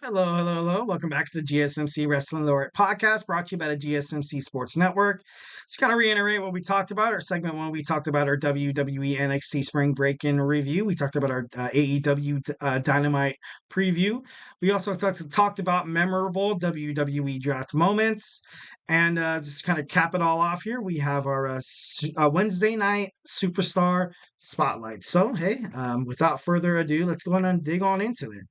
Hello, hello, hello. Welcome back to the GSMC Wrestling Laureate Podcast, brought to you by the GSMC Sports Network. Just kind of reiterate what we talked about. Our segment one, we talked about our WWE NXT Spring Break-In review. We talked about our AEW Dynamite preview. We also talked about memorable WWE draft moments. And just kind of cap it all off here, we have our Wednesday night Superstar Spotlight. So, hey, without further ado, let's go on and dig on into it.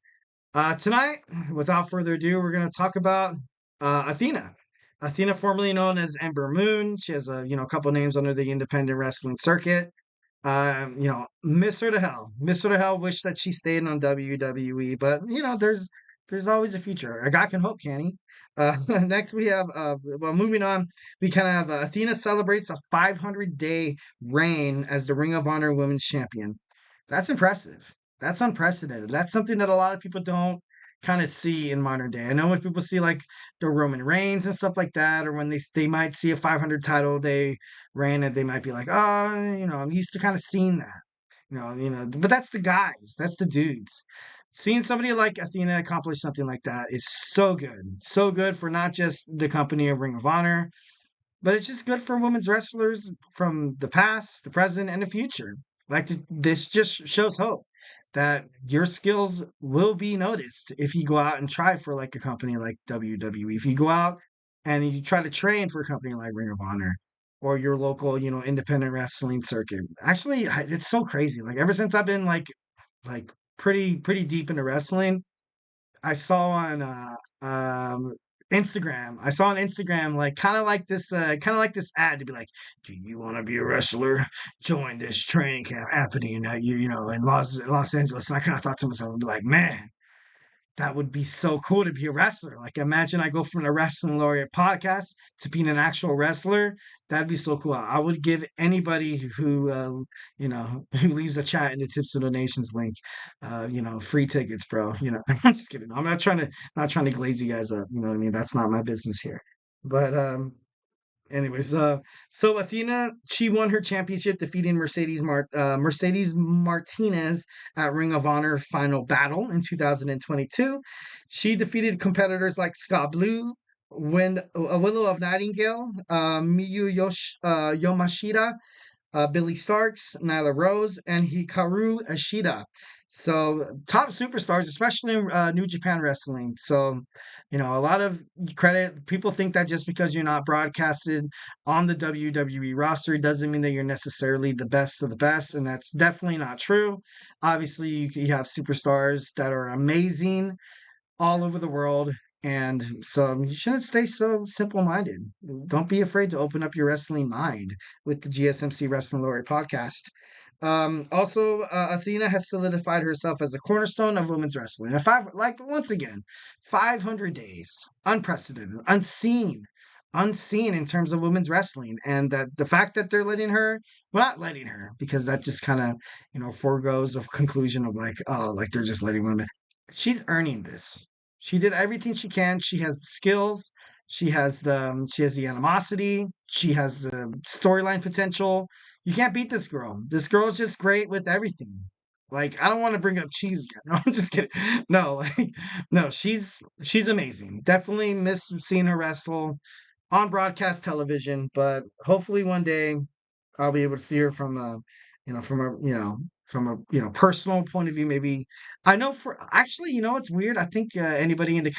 Tonight, without further ado, we're going to talk about Athena. Athena, formerly known as Ember Moon. She has a couple names under the independent wrestling circuit. Miss her to hell. Miss her to hell. Wish that she stayed on WWE, but there's always a future. A guy can hope, can he? Next, we have moving on. We kind of have Athena celebrates a 500-day reign as the Ring of Honor Women's Champion. That's impressive. That's unprecedented. That's something that a lot of people don't kind of see in modern day. I know when people see like the Roman Reigns and stuff like that, or when they might see a 500 title day reign, and they might be like, oh, I'm used to kind of seeing that, But that's the guys, that's the dudes. Seeing somebody like Athena accomplish something like that is so good for not just the company of Ring of Honor, but it's just good for women's wrestlers from the past, the present, and the future. This just shows hope that your skills will be noticed if you go out and try for like a company like WWE. If you go out and you try to train for a company like Ring of Honor or your local, independent wrestling circuit. Actually, it's so crazy. Like ever since I've been like pretty deep into wrestling, I saw on Instagram. I saw on Instagram like kind of like this ad to be like, "Do you want to be a wrestler? Join this training camp happening at in Los Angeles." And I kind of thought to myself, I'd be like, "Man, that would be so cool to be a wrestler. Like, imagine I go from the Wrestling Laureate podcast to being an actual wrestler. That'd be so cool. I would give anybody who leaves a chat in the tips and donations link, free tickets, bro. I'm just kidding. I'm not trying to glaze you guys up. You know what I mean? That's not my business here. But anyways, so Athena, she won her championship defeating Mercedes Martinez at Ring of Honor Final Battle in 2022. She defeated competitors like Scott Blue, Willow of Nightingale, Yomashita, Billy Starks, Nyla Rose, and Hikaru Ashida. So top superstars, especially in New Japan Wrestling. So, a lot of credit. People think that just because you're not broadcasted on the WWE roster doesn't mean that you're necessarily the best of the best, and that's definitely not true. Obviously, you have superstars that are amazing all over the world. And so you shouldn't stay so simple minded. Don't be afraid to open up your wrestling mind with the GSMC Wrestling Laureate podcast. Also, Athena has solidified herself as a cornerstone of women's wrestling. Once again, 500 days, unprecedented, unseen in terms of women's wrestling. And that the fact that they're not letting her, because that just kind of, foregoes a conclusion of like, oh, like they're just letting women. She's earning this. She did everything she can. She has the skills. She has the animosity. She has the storyline potential. You can't beat this girl. This girl is just great with everything. Like I don't want to bring up cheese again. No, I'm just kidding. No, no, she's amazing. Definitely miss seeing her wrestle on broadcast television, but hopefully one day I'll be able to see her from a, personal point of view. Maybe I know for actually, it's weird. I think anybody in the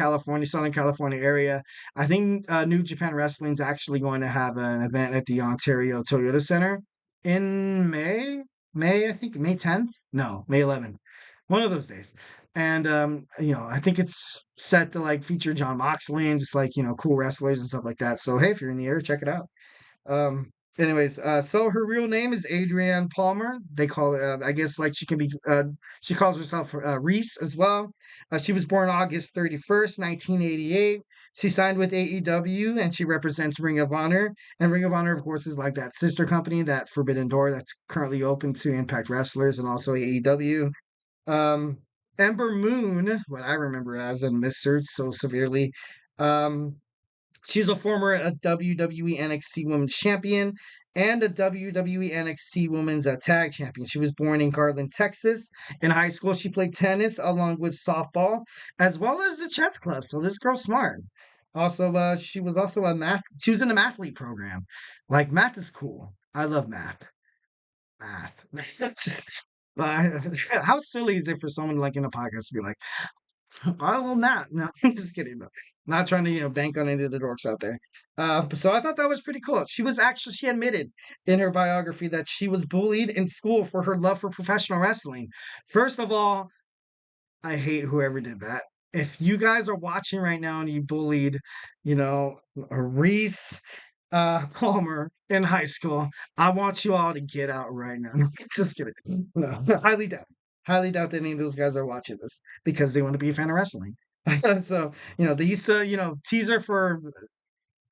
Southern California area, I think New Japan Wrestling is actually going to have an event at the Ontario Toyota Center in May. I think May 10th. No, May 11th. One of those days. And I think it's set to like feature John Moxley and just like, cool wrestlers and stuff like that. So hey, if you're in the area, check it out. Um, so her real name is Adrienne Palmer. They call it, I guess, like she calls herself Reese as well. She was born August 31st, 1988. She signed with AEW and she represents Ring of Honor. And Ring of Honor, of course, is like that sister company, that Forbidden Door that's currently open to Impact Wrestlers and also AEW. Um, Ember Moon, what I remember as and missed her so severely. Um, She's a former WWE NXT Women's Champion and a WWE NXT Women's Tag Champion. She was born in Garland, Texas. In high school, she played tennis along with softball, as well as the chess club. So this girl's smart. Also, she was also a math. She was in a mathlete program. Like math is cool. I love math. Math. Just, how silly is it for someone like in a podcast to be like, I will not. No, I'm just kidding. No. Not trying to, bank on any of the dorks out there. So I thought that was pretty cool. She admitted in her biography that she was bullied in school for her love for professional wrestling. First of all, I hate whoever did that. If you guys are watching right now and you bullied, Reese Palmer in high school, I want you all to get out right now. Just kidding. No, highly doubt. Highly doubt that any of those guys are watching this because they want to be a fan of wrestling. So, they used to, tease her for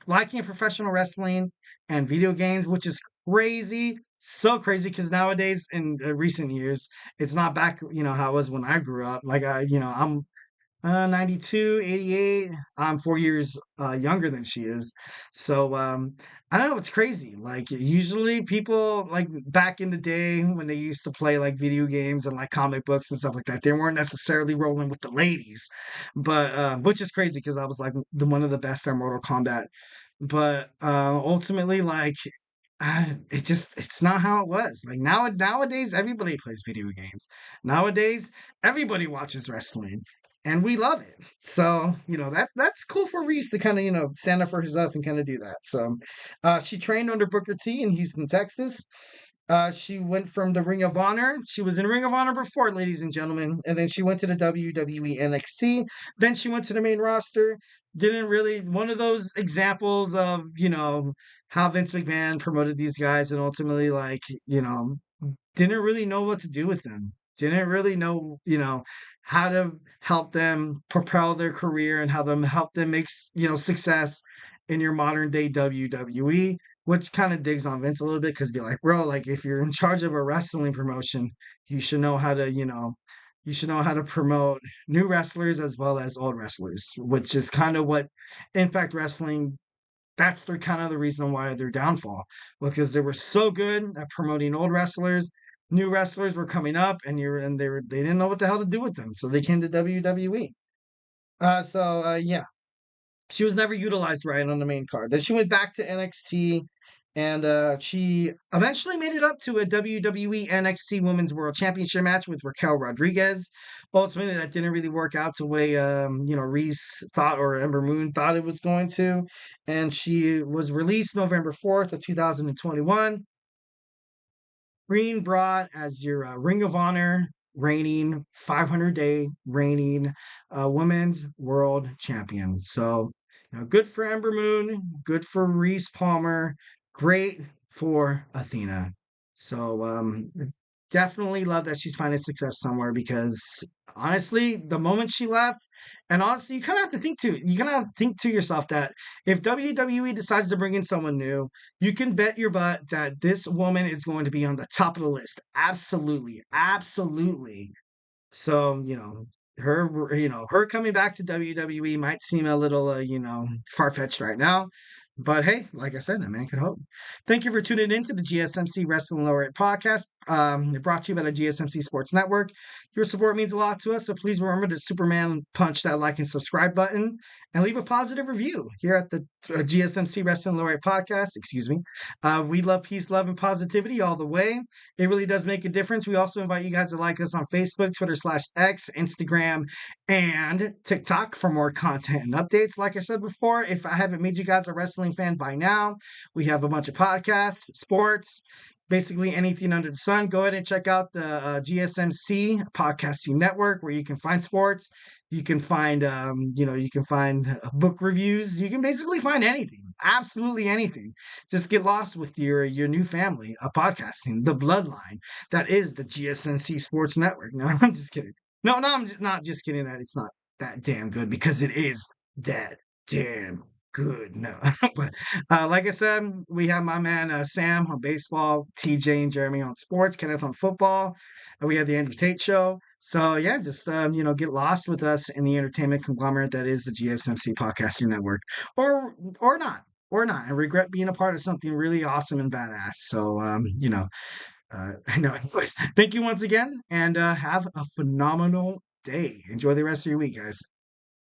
liking professional wrestling and video games, which is crazy. So crazy because nowadays in recent years, it's not back, how it was when I grew up. Like, I'm 92, 88. I'm 4 years younger than she is. So I don't know, it's crazy. Like usually people like back in the day when they used to play like video games and like comic books and stuff like that, they weren't necessarily rolling with the ladies. But which is crazy because I was like the one of the best at Mortal Kombat. But ultimately like it's not how it was. Like nowadays everybody plays video games. Nowadays everybody watches wrestling and we love it. So, that's cool for Reese to kind of, stand up for herself and kind of do that. So, she trained under Booker T in Houston, Texas. She went from the Ring of Honor. She was in Ring of Honor before, ladies and gentlemen, and then she went to the WWE NXT. Then she went to the main roster. Didn't really one of those examples of how Vince McMahon promoted these guys and ultimately like didn't really know what to do with them. Didn't really know how to help them propel their career and how them help them make success in your modern day WWE, which kind of digs on Vince a little bit because be like, bro, like if you're in charge of a wrestling promotion, you should know how to, you should know how to promote new wrestlers as well as old wrestlers, which is kind of what Impact Wrestling. That's their kind of the reason why their downfall, because they were so good at promoting old wrestlers. New wrestlers were coming up, and they didn't know what the hell to do with them, so they came to WWE. Yeah, she was never utilized right on the main card. Then she went back to NXT, and she eventually made it up to a WWE NXT Women's World Championship match with Raquel Rodriguez. Ultimately, that didn't really work out the way Reese thought or Ember Moon thought it was going to, and she was released November 4th of 2021. Green brought as your Ring of Honor reigning 500-day reigning women's world champion. So, good for Ember Moon, good for Reese Palmer, great for Athena. So, definitely love that she's finding success somewhere because honestly, the moment she left, and honestly, you kind of have to think to yourself that if WWE decides to bring in someone new, you can bet your butt that this woman is going to be on the top of the list. Absolutely, absolutely. So, her coming back to WWE might seem a little, far-fetched right now. But hey, like I said, a man can hope. Thank you for tuning in to the GSMC Wrestling Laureate Podcast. Brought to you by the GSMC Sports Network. Your support means a lot to us, so please remember to Superman punch that like and subscribe button and leave a positive review here at the GSMC Wrestling Laureate Podcast. Excuse me. We love peace, love, and positivity all the way. It really does make a difference. We also invite you guys to like us on Facebook, Twitter/X, Instagram, and TikTok for more content and updates. Like I said before, if I haven't made you guys a wrestling fan by now, we have a bunch of podcasts, sports, basically anything under the sun. Go ahead and check out the GSMC Podcasting Network, where you can find sports, you can find book reviews, you can basically find anything, absolutely anything. Just get lost with your new family of podcasting, the bloodline that is the GSMC Sports Network. No, I'm just kidding. No, I'm not just kidding that it's not that damn good, because it is that damn good. No, but like I said, we have my man Sam on baseball, TJ and Jeremy on sports, Kenneth on football. We have the Andrew Tate show. So yeah, just get lost with us in the entertainment conglomerate that is the GSMC Podcasting Network, or not. or not, and regret being a part of something really awesome and badass. So, no, anyways, thank you once again, and have a phenomenal day. Enjoy the rest of your week, guys.